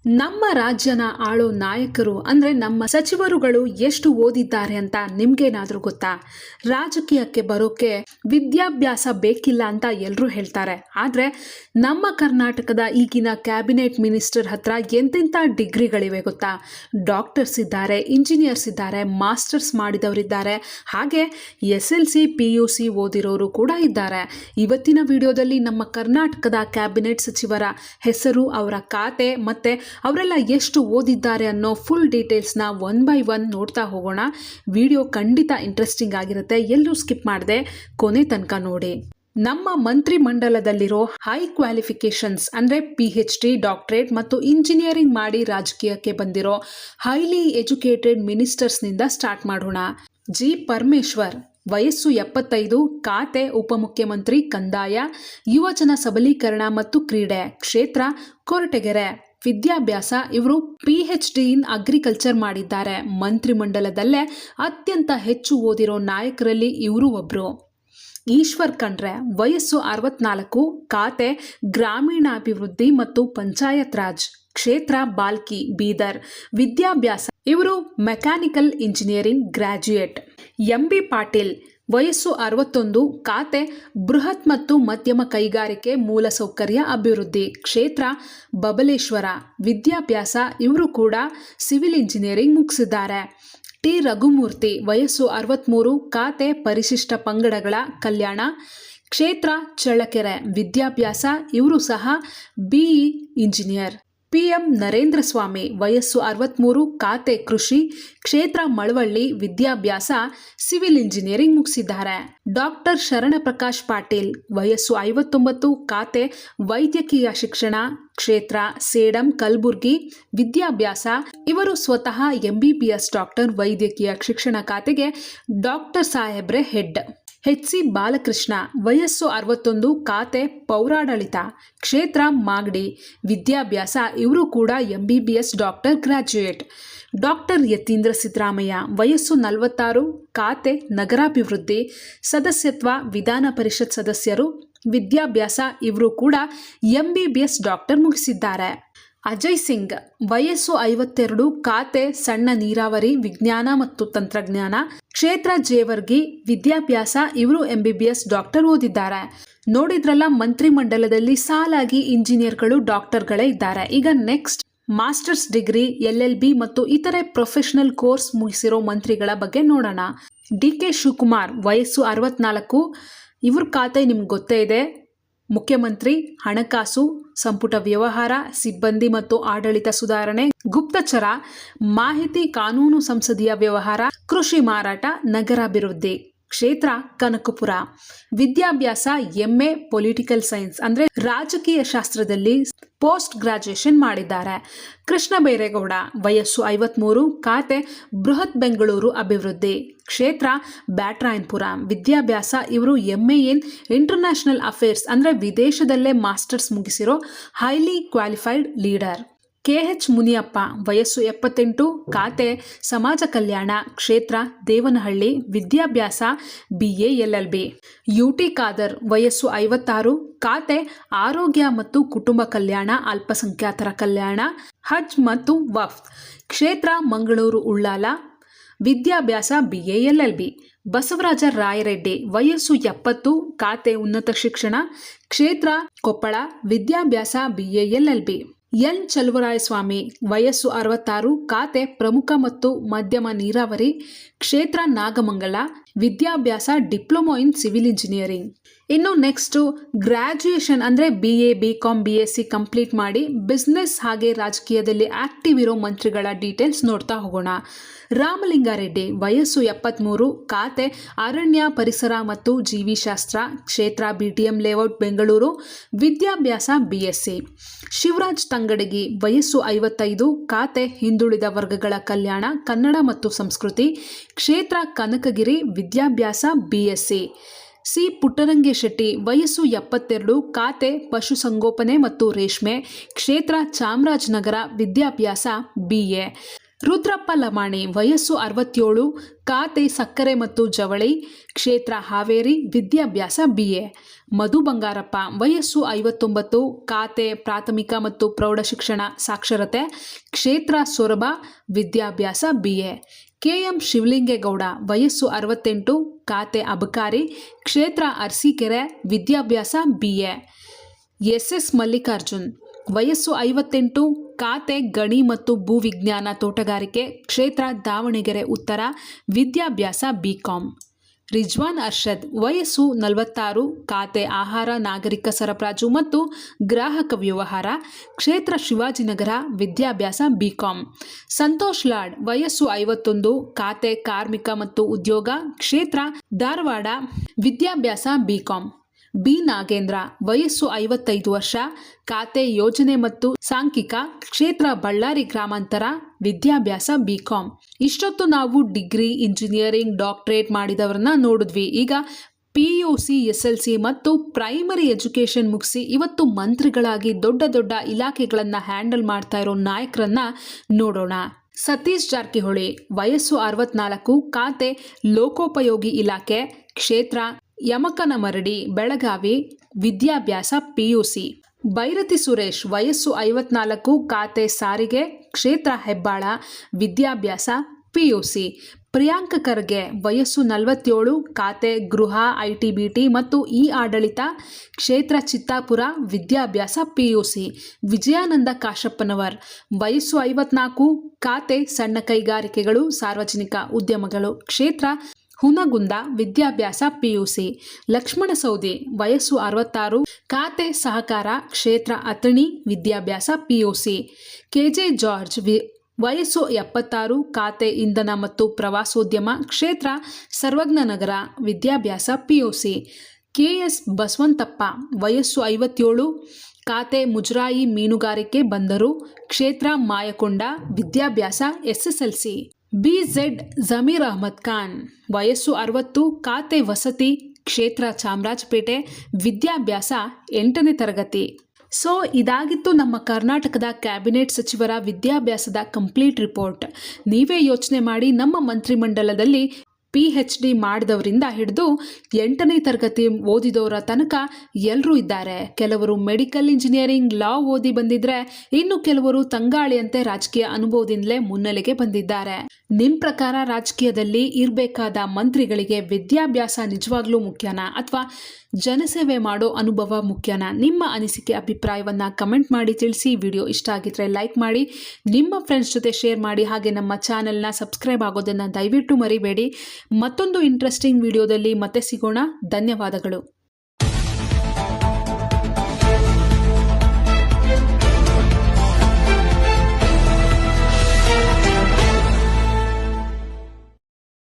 ನಮ್ಮ ರಾಜ್ಯನ ಆಳೋ ನಾಯಕರು ಅಂದರೆ ನಮ್ಮ ಸಚಿವರುಗಳು ಎಷ್ಟು ಓದಿದ್ದಾರೆ ಅಂತ ನಿಮ್ಗೇನಾದ್ರೂ ಗೊತ್ತಾ? ರಾಜಕೀಯಕ್ಕೆ ಬರೋಕೆ ವಿದ್ಯಾಭ್ಯಾಸ ಬೇಕಿಲ್ಲ ಅಂತ ಎಲ್ಲರೂ ಹೇಳ್ತಾರೆ. ಆದರೆ ನಮ್ಮ ಕರ್ನಾಟಕದ ಈಗಿನ ಕ್ಯಾಬಿನೆಟ್ ಮಿನಿಸ್ಟರ್ ಹತ್ರ ಎಂತೆಂಥ ಡಿಗ್ರಿಗಳಿವೆ ಗೊತ್ತಾ? ಡಾಕ್ಟರ್ಸ್ ಇದ್ದಾರೆ, ಇಂಜಿನಿಯರ್ಸ್ ಇದ್ದಾರೆ, ಮಾಸ್ಟರ್ಸ್ ಮಾಡಿದವರಿದ್ದಾರೆ, ಹಾಗೆ SLC PUC ಓದಿರೋರು ಕೂಡ ಇದ್ದಾರೆ. ಇವತ್ತಿನ ವಿಡಿಯೋದಲ್ಲಿ ನಮ್ಮ ಕರ್ನಾಟಕದ ಕ್ಯಾಬಿನೆಟ್ ಸಚಿವರ ಹೆಸರು, ಅವರ ಖಾತೆ ಮತ್ತೆ ಅವರೆಲ್ಲ ಎಷ್ಟು ಓದಿದ್ದಾರೆ ಅನ್ನೋ ಫುಲ್ ಡೀಟೇಲ್ಸ್ನ ಒನ್ ಬೈ ಒನ್ ನೋಡ್ತಾ ಹೋಗೋಣ. ವಿಡಿಯೋ ಖಂಡಿತ ಇಂಟ್ರೆಸ್ಟಿಂಗ್ ಆಗಿರುತ್ತೆ, ಎಲ್ಲೂ ಸ್ಕಿಪ್ ಮಾಡದೆ ಕೊನೆ ತನಕ ನೋಡಿ. ನಮ್ಮ ಮಂತ್ರಿಮಂಡಲದಲ್ಲಿರೋ ಹೈ ಕ್ವಾಲಿಫಿಕೇಶನ್ಸ್ ಅಂದರೆ PhD, ಡಾಕ್ಟರೇಟ್ ಮತ್ತು ಇಂಜಿನಿಯರಿಂಗ್ ಮಾಡಿ ರಾಜಕೀಯಕ್ಕೆ ಬಂದಿರೋ ಹೈಲಿ ಎಜುಕೇಟೆಡ್ ಮಿನಿಸ್ಟರ್ಸ್ನಿಂದ ಸ್ಟಾರ್ಟ್ ಮಾಡೋಣ. G. ಪರಮೇಶ್ವರ್, ವಯಸ್ಸು 75, ಖಾತೆ ಉಪಮುಖ್ಯಮಂತ್ರಿ, ಕಂದಾಯ, ಯುವಜನ ಸಬಲೀಕರಣ ಮತ್ತು ಕ್ರೀಡೆ, ಕ್ಷೇತ್ರ ಕೊರಟಗೆರೆ. ವಿದ್ಯಾಭ್ಯಾಸ ಇವರು PhD ಇನ್ ಅಗ್ರಿಕಲ್ಚರ್ ಮಾಡಿದ್ದಾರೆ. ಮಂತ್ರಿಮಂಡಲದಲ್ಲೇ ಅತ್ಯಂತ ಹೆಚ್ಚು ಓದಿರೋ ನಾಯಕರಲ್ಲಿ ಇವರು ಒಬ್ಬರು. ಈಶ್ವರ್ ಖಂಡ್ರೆ, ವಯಸ್ಸು 64, ಖಾತೆ ಗ್ರಾಮೀಣಾಭಿವೃದ್ಧಿ ಮತ್ತು ಪಂಚಾಯತ್ ರಾಜ್, ಕ್ಷೇತ್ರ ಬಾಲ್ಕಿ, ಬೀದರ್. ವಿದ್ಯಾಭ್ಯಾಸ ಇವರು mechanical engineering graduate. MB Patil, ವಯಸ್ಸು 61, ಖಾತೆ ಬೃಹತ್ ಮತ್ತು ಮಧ್ಯಮ ಕೈಗಾರಿಕೆ ಮೂಲಸೌಕರ್ಯ ಅಭಿವೃದ್ಧಿ, ಕ್ಷೇತ್ರ ಬಬಲೇಶ್ವರ. ವಿದ್ಯಾಭ್ಯಾಸ ಇವರು ಕೂಡ ಸಿವಿಲ್ ಇಂಜಿನಿಯರಿಂಗ್ ಮುಗಿಸಿದ್ದಾರೆ. T. ರಘುಮೂರ್ತಿ, ವಯಸ್ಸು 63, ಖಾತೆ ಪರಿಶಿಷ್ಟ ಪಂಗಡಗಳ ಕಲ್ಯಾಣ, ಕ್ಷೇತ್ರ ಚಳ್ಳಕೆರೆ. ವಿದ್ಯಾಭ್ಯಾಸ ಇವರು ಸಹ BE engineer. PM Narendra Swamy, ವಯಸ್ಸು 63, ಖಾತೆ ಕೃಷಿ, ಕ್ಷೇತ್ರ ಮಳವಳ್ಳಿ. ವಿದ್ಯಾಭ್ಯಾಸ ಸಿವಿಲ್ ಇಂಜಿನಿಯರಿಂಗ್ ಮುಗಿಸಿದ್ದಾರೆ. ಡಾಕ್ಟರ್ ಶರಣಪ್ರಕಾಶ್ ಪಾಟೀಲ್, ವಯಸ್ಸು 59, ಖಾತೆ ವೈದ್ಯಕೀಯ ಶಿಕ್ಷಣ, ಕ್ಷೇತ್ರ ಸೇಡಂ ಕಲಬುರ್ಗಿ. ವಿದ್ಯಾಭ್ಯಾಸ ಇವರು ಸ್ವತಃ MBBS ಡಾಕ್ಟರ್, ವೈದ್ಯಕೀಯ ಶಿಕ್ಷಣ ಖಾತೆಗೆ ಡಾಕ್ಟರ್ ಸಾಹೇಬ್ರೆ ಹೆಡ್. HC ಬಾಲಕೃಷ್ಣ, ವಯಸ್ಸು 61, ಖಾತೆ ಪೌರಾಡಳಿತ, ಕ್ಷೇತ್ರ ಮಾಗಡಿ. ವಿದ್ಯಾಭ್ಯಾಸ ಇವರು ಕೂಡ MBBS doctor graduate. Doctor Yathindra Siddaramaiah, ವಯಸ್ಸು 46, ಖಾತೆ ನಗರಾಭಿವೃದ್ಧಿ, ಸದಸ್ಯತ್ವ ವಿಧಾನ ಪರಿಷತ್ ಸದಸ್ಯರು. ವಿದ್ಯಾಭ್ಯಾಸ ಇವರು ಕೂಡ MBBS ಡಾಕ್ಟರ್ ಮುಗಿಸಿದ್ದಾರೆ. ಅಜಯ್ ಸಿಂಗ್, ವಯಸ್ಸು 52, ಖಾತೆ ಸಣ್ಣ ನೀರಾವರಿ, ವಿಜ್ಞಾನ ಮತ್ತು ತಂತ್ರಜ್ಞಾನ, ಕ್ಷೇತ್ರ ಜೇವರ್ಗಿ. ವಿದ್ಯಾಭ್ಯಾಸ ಇವರು MBBS ಡಾಕ್ಟರ್ ಓದಿದ್ದಾರೆ. ನೋಡಿದ್ರಲ್ಲ, ಮಂತ್ರಿಮಂಡಲದಲ್ಲಿ ಸಾಲಾಗಿ ಇಂಜಿನಿಯರ್ಗಳು, ಡಾಕ್ಟರ್ಗಳೇ ಇದ್ದಾರೆ. ಈಗ ನೆಕ್ಸ್ಟ್ ಮಾಸ್ಟರ್ಸ್ ಡಿಗ್ರಿ, LLB ಮತ್ತು ಇತರೆ ಪ್ರೊಫೆಷನಲ್ ಕೋರ್ಸ್ ಮುಗಿಸಿರೋ ಮಂತ್ರಿಗಳ ಬಗ್ಗೆ ನೋಡೋಣ. DK ಶಿವಕುಮಾರ್, ವಯಸ್ಸು 64, ಇವ್ರ ಖಾತೆ ನಿಮ್ಗೆ ಗೊತ್ತೇ ಇದೆ. ಮುಖ್ಯಮಂತ್ರಿ, ಹಣಕಾಸು, ಸಂಪುಟ ವ್ಯವಹಾರ, ಸಿಬ್ಬಂದಿ ಮತ್ತು ಆಡಳಿತ ಸುಧಾರಣೆ, ಗುಪ್ತಚರ, ಮಾಹಿತಿ, ಕಾನೂನು, ಸಂಸದೀಯ ವ್ಯವಹಾರ, ಕೃಷಿ ಮಾರಾಟ, ನಗರಾಭಿವೃದ್ಧಿ. ಕ್ಷೇತ್ರ ಕನಕಪುರ. ವಿದ್ಯಾಭ್ಯಾಸ MA ಪೊಲಿಟಿಕಲ್ ಸೈನ್ಸ್ ಅಂದರೆ ರಾಜಕೀಯ ಶಾಸ್ತ್ರದಲ್ಲಿ ಪೋಸ್ಟ್ ಗ್ರಾಜ್ಯುಯೇಷನ್ ಮಾಡಿದ್ದಾರೆ. ಕೃಷ್ಣ ಬೈರೇಗೌಡ, ವಯಸ್ಸು 53, ಖಾತೆ ಬೃಹತ್ ಬೆಂಗಳೂರು ಅಭಿವೃದ್ಧಿ, ಕ್ಷೇತ್ರ ಬ್ಯಾಟ್ರಾಯನ್ಪುರ. ವಿದ್ಯಾಭ್ಯಾಸ ಇವರು MA ಇನ್ ಇಂಟರ್ನ್ಯಾಷನಲ್ ಅಫೇರ್ಸ್ ಅಂದರೆ ವಿದೇಶದಲ್ಲೇ ಮಾಸ್ಟರ್ಸ್ ಮುಗಿಸಿರೋ highly qualified leader. KH Muniyappa, ವಯಸ್ಸು 78, ಖಾತೆ ಸಮಾಜ ಕಲ್ಯಾಣ, ಕ್ಷೇತ್ರ ದೇವನಹಳ್ಳಿ. ವಿದ್ಯಾಭ್ಯಾಸ BA LLB. UT ಖಾದರ್, ವಯಸ್ಸು 56, ಖಾತೆ ಆರೋಗ್ಯ ಮತ್ತು ಕುಟುಂಬ ಕಲ್ಯಾಣ, ಅಲ್ಪಸಂಖ್ಯಾತರ ಕಲ್ಯಾಣ, ಹಜ್ ಮತ್ತು ವಫ್, ಕ್ಷೇತ್ರ ಮಂಗಳೂರು ಉಳ್ಳಾಲ. ವಿದ್ಯಾಭ್ಯಾಸ BA LLB. ಬಸವರಾಜ ರಾಯರೆಡ್ಡಿ, ವಯಸ್ಸು 70, ಖಾತೆ ಉನ್ನತ ಶಿಕ್ಷಣ, ಕ್ಷೇತ್ರ ಕೊಪ್ಪಳ. ವಿದ್ಯಾಭ್ಯಾಸ BA LLB. N. ಚಲುವರಾಯಸ್ವಾಮಿ, ವಯಸ್ಸು 66, ಖಾತೆ ಪ್ರಮುಖ ಮತ್ತು ಮಧ್ಯಮ ನೀರಾವರಿ, ಕ್ಷೇತ್ರ ನಾಗಮಂಗಲ. ವಿದ್ಯಾಭ್ಯಾಸ ಡಿಪ್ಲೊಮೊ ಇನ್ ಸಿವಿಲ್ ಇಂಜಿನಿಯರಿಂಗ್. ಇನ್ನು ನೆಕ್ಸ್ಟು ಗ್ರ್ಯಾಜುಯೇಷನ್ ಅಂದರೆ BA, BCom, BSc ಕಂಪ್ಲೀಟ್ ಮಾಡಿ ಬಿಸ್ನೆಸ್ ಹಾಗೆ ರಾಜಕೀಯದಲ್ಲಿ ಆಕ್ಟಿವ್ ಇರೋ ಮಂತ್ರಿಗಳ ಡೀಟೇಲ್ಸ್ ನೋಡ್ತಾ ಹೋಗೋಣ. ರಾಮಲಿಂಗಾರೆಡ್ಡಿ, ವಯಸ್ಸು 73, ಖಾತೆ ಅರಣ್ಯ, ಪರಿಸರ ಮತ್ತು ಜೀವಿಶಾಸ್ತ್ರ, ಕ್ಷೇತ್ರ BTM ಲೇಔಟ್ ಬೆಂಗಳೂರು. ವಿದ್ಯಾಭ್ಯಾಸ BSc. ಶಿವರಾಜ್ ತಂಗಡಗಿ, ವಯಸ್ಸು 55, ಖಾತೆ ಹಿಂದುಳಿದ ವರ್ಗಗಳ ಕಲ್ಯಾಣ, ಕನ್ನಡ ಮತ್ತು ಸಂಸ್ಕೃತಿ, ಕ್ಷೇತ್ರ ಕನಕಗಿರಿ. ವಿದ್ಯಾಭ್ಯಾಸ BSc. C. ಪುಟ್ಟರಂಗಶೆಟ್ಟಿ, ವಯಸ್ಸು 72, ಖಾತೆ ಪಶುಸಂಗೋಪನೆ ಮತ್ತು ರೇಷ್ಮೆ, ಕ್ಷೇತ್ರ ಚಾಮರಾಜನಗರ. ವಿದ್ಯಾಭ್ಯಾಸ BA. ರುದ್ರಪ್ಪ ಲಮಾಣಿ ವಯಸ್ಸು 67, ಖಾತೆ ಸಕ್ಕರೆ ಮತ್ತು ಜವಳಿ, ಕ್ಷೇತ್ರ ಹಾವೇರಿ, ವಿದ್ಯಾಭ್ಯಾಸ BA. ಮಧು ಬಂಗಾರಪ್ಪ ವಯಸ್ಸು 59, ಖಾತೆ ಪ್ರಾಥಮಿಕ ಮತ್ತು ಪ್ರೌಢಶಿಕ್ಷಣ ಸಾಕ್ಷರತೆ, ಕ್ಷೇತ್ರ ಸೊರಬ, ವಿದ್ಯಾಭ್ಯಾಸ BA. KM ಶಿವಲಿಂಗೇಗೌಡ ವಯಸ್ಸು 68, ಖಾತೆ ಅಬಕಾರಿ, ಕ್ಷೇತ್ರ ಅರಸೀಕೆರೆ, ವಿದ್ಯಾಭ್ಯಾಸ BA. SS ಮಲ್ಲಿಕಾರ್ಜುನ್ ವಯಸ್ಸು 58, ಖಾತೆ ಗಣಿ ಮತ್ತು ಭೂವಿಜ್ಞಾನ ತೋಟಗಾರಿಕೆ, ಕ್ಷೇತ್ರ ದಾವಣಗೆರೆ ಉತ್ತರ, ವಿದ್ಯಾಭ್ಯಾಸ BCom. ರಿಜ್ವಾನ್ ಅರ್ಷದ್ ವಯಸ್ಸು 46, ಖಾತೆ ಆಹಾರ ನಾಗರಿಕ ಸರಬರಾಜು ಮತ್ತು ಗ್ರಾಹಕ ವ್ಯವಹಾರ, ಕ್ಷೇತ್ರ ಶಿವಾಜಿನಗರ, ವಿದ್ಯಾಭ್ಯಾಸ BCom. ಸಂತೋಷ್ ಲಾಡ್ ವಯಸ್ಸು 51, ಖಾತೆ ಕಾರ್ಮಿಕ ಮತ್ತು ಉದ್ಯೋಗ, ಕ್ಷೇತ್ರ ಧಾರವಾಡ, ವಿದ್ಯಾಭ್ಯಾಸ BCom. ಬಿ ನಾಗೇಂದ್ರ ವಯಸ್ಸು 55 ವರ್ಷ, ಖಾತೆ ಯೋಜನೆ ಮತ್ತು ಸಾಂಖ್ಯಿಕ, ಕ್ಷೇತ್ರ ಬಳ್ಳಾರಿ ಗ್ರಾಮಾಂತರ, ವಿದ್ಯಾಭ್ಯಾಸ BCom. ಇಷ್ಟೊತ್ತು ನಾವು ಡಿಗ್ರಿ, ಇಂಜಿನಿಯರಿಂಗ್, ಡಾಕ್ಟರೇಟ್ ಮಾಡಿದವರನ್ನ ನೋಡಿದ್ವಿ. ಈಗ PUC, SLC ಮತ್ತು ಪ್ರೈಮರಿ ಎಜುಕೇಷನ್ ಮುಗಿಸಿ ಇವತ್ತು ಮಂತ್ರಿಗಳಾಗಿ ದೊಡ್ಡ ದೊಡ್ಡ ಇಲಾಖೆಗಳನ್ನು ಹ್ಯಾಂಡಲ್ ಮಾಡ್ತಾ ಇರೋ ನಾಯಕರನ್ನ ನೋಡೋಣ. ಸತೀಶ್ ಜಾರಕಿಹೊಳಿ ವಯಸ್ಸು 64, ಖಾತೆ ಲೋಕೋಪಯೋಗಿ ಇಲಾಖೆ, ಕ್ಷೇತ್ರ ಯಮಕನಮರಡಿ, ಬೆಳಗಾವಿ, ವಿದ್ಯಾಭ್ಯಾಸ PUC. ಭೈರತಿ ಸುರೇಶ್ ವಯಸ್ಸು 54, ಖಾತೆ ಸಾರಿಗೆ, ಕ್ಷೇತ್ರ ಹೆಬ್ಬಾಳ, ವಿದ್ಯಾಭ್ಯಾಸ PUC. ಪ್ರಿಯಾಂಕ ಖರ್ಗೆ ವಯಸ್ಸು 47, ಖಾತೆ ಗೃಹ, ITBT ಮತ್ತು ಆಡಳಿತ, ಕ್ಷೇತ್ರ ಚಿತ್ತಾಪುರ, ವಿದ್ಯಾಭ್ಯಾಸ PUC. ವಿಜಯಾನಂದ ಕಾಶಪ್ಪನವರ್ ವಯಸ್ಸು 54, ಖಾತೆ ಸಣ್ಣ ಕೈಗಾರಿಕೆಗಳು, ಸಾರ್ವಜನಿಕ ಉದ್ಯಮಗಳು, ಕ್ಷೇತ್ರ ಹುನಗುಂದ, ವಿದ್ಯಾಭ್ಯಾಸ PUC. ಲಕ್ಷ್ಮಣ ಸೌದಿ ವಯಸ್ಸು 66, ಖಾತೆ ಸಹಕಾರ, ಕ್ಷೇತ್ರ ಅಥಣಿ, ವಿದ್ಯಾಭ್ಯಾಸ PUC. KJ ಜಾರ್ಜ್ ವಯಸ್ಸು 76, ಖಾತೆ ಇಂಧನ ಮತ್ತು ಪ್ರವಾಸೋದ್ಯಮ, ಕ್ಷೇತ್ರ ಸರ್ವಜ್ಞನಗರ, ವಿದ್ಯಾಭ್ಯಾಸ PUC. KS ಬಸವಂತಪ್ಪ ವಯಸ್ಸು 57, ಖಾತೆ ಮುಜರಾಯಿ ಮೀನುಗಾರಿಕೆ ಬಂದರು, ಕ್ಷೇತ್ರ ಮಾಯಕೊಂಡ, ವಿದ್ಯಾಭ್ಯಾಸ SSLC. BZ ಜಮೀರ್ ಅಹ್ಮದ್ ಖಾನ್ ವಯಸ್ಸು 60, ಖಾತೆ ವಸತಿ, ಕ್ಷೇತ್ರ ಚಾಮರಾಜಪೇಟೆ, ವಿದ್ಯಾಭ್ಯಾಸ 8ನೇ ತರಗತಿ. ಸೊ ಇದಾಗಿತ್ತು ನಮ್ಮ ಕರ್ನಾಟಕದ ಕ್ಯಾಬಿನೆಟ್ ಸಚಿವರ ವಿದ್ಯಾಭ್ಯಾಸದ ಕಂಪ್ಲೀಟ್ ರಿಪೋರ್ಟ್. ನೀವೇ ಯೋಚನೆ ಮಾಡಿ, ನಮ್ಮ ಮಂತ್ರಿಮಂಡಲದಲ್ಲಿ PhD ಮಾಡಿದವರಿಂದ ಹಿಡಿದು 8ನೇ ತರಗತಿ ಓದಿದವರ ತನಕ ಎಲ್ಲರೂ ಇದ್ದಾರೆ. ಕೆಲವರು ಮೆಡಿಕಲ್ ಇಂಜಿನಿಯರಿಂಗ್, ಲಾ ಓದಿ ಬಂದಿದ್ರೆ, ಇನ್ನು ಕೆಲವರು ತಂಗಾಳಿಯಂತೆ ರಾಜಕೀಯ ಅನುಭವದಿಂದಲೇ ಮುನ್ನೆಲೆಗೆ ಬಂದಿದ್ದಾರೆ. ನಿಮ್ಮ ಪ್ರಕಾರ ರಾಜಕೀಯದಲ್ಲಿ ಇರಬೇಕಾದ ಮಂತ್ರಿಗಳಿಗೆ ವಿದ್ಯಾಭ್ಯಾಸ ನಿಜವಾಗ್ಲೂ ಮುಖ್ಯನಾ ಅಥವಾ ಜನಸೇವೆ ಮಾಡೋ ಅನುಭವ ಮುಖ್ಯನಾ? ನಿಮ್ಮ ಅನಿಸಿಕೆ, ಅಭಿಪ್ರಾಯವನ್ನು ಕಮೆಂಟ್ ಮಾಡಿ ತಿಳಿಸಿ. ವಿಡಿಯೋ ಇಷ್ಟ ಆಗಿದ್ರೆ ಲೈಕ್ ಮಾಡಿ, ನಿಮ್ಮ ಫ್ರೆಂಡ್ಸ್ ಜೊತೆ ಶೇರ್ ಮಾಡಿ. ಹಾಗೆ ನಮ್ಮ ಚಾನೆಲ್ನ ಸಬ್ಸ್ಕ್ರೈಬ್ ಆಗೋದನ್ನು ದಯವಿಟ್ಟು ಮರಿಬೇಡಿ. ಮತ್ತೊಂದು ಇಂಟ್ರೆಸ್ಟಿಂಗ್ ವಿಡಿಯೋದಲ್ಲಿ ಮತ್ತೆ ಸಿಗೋಣ. ಧನ್ಯವಾದಗಳು.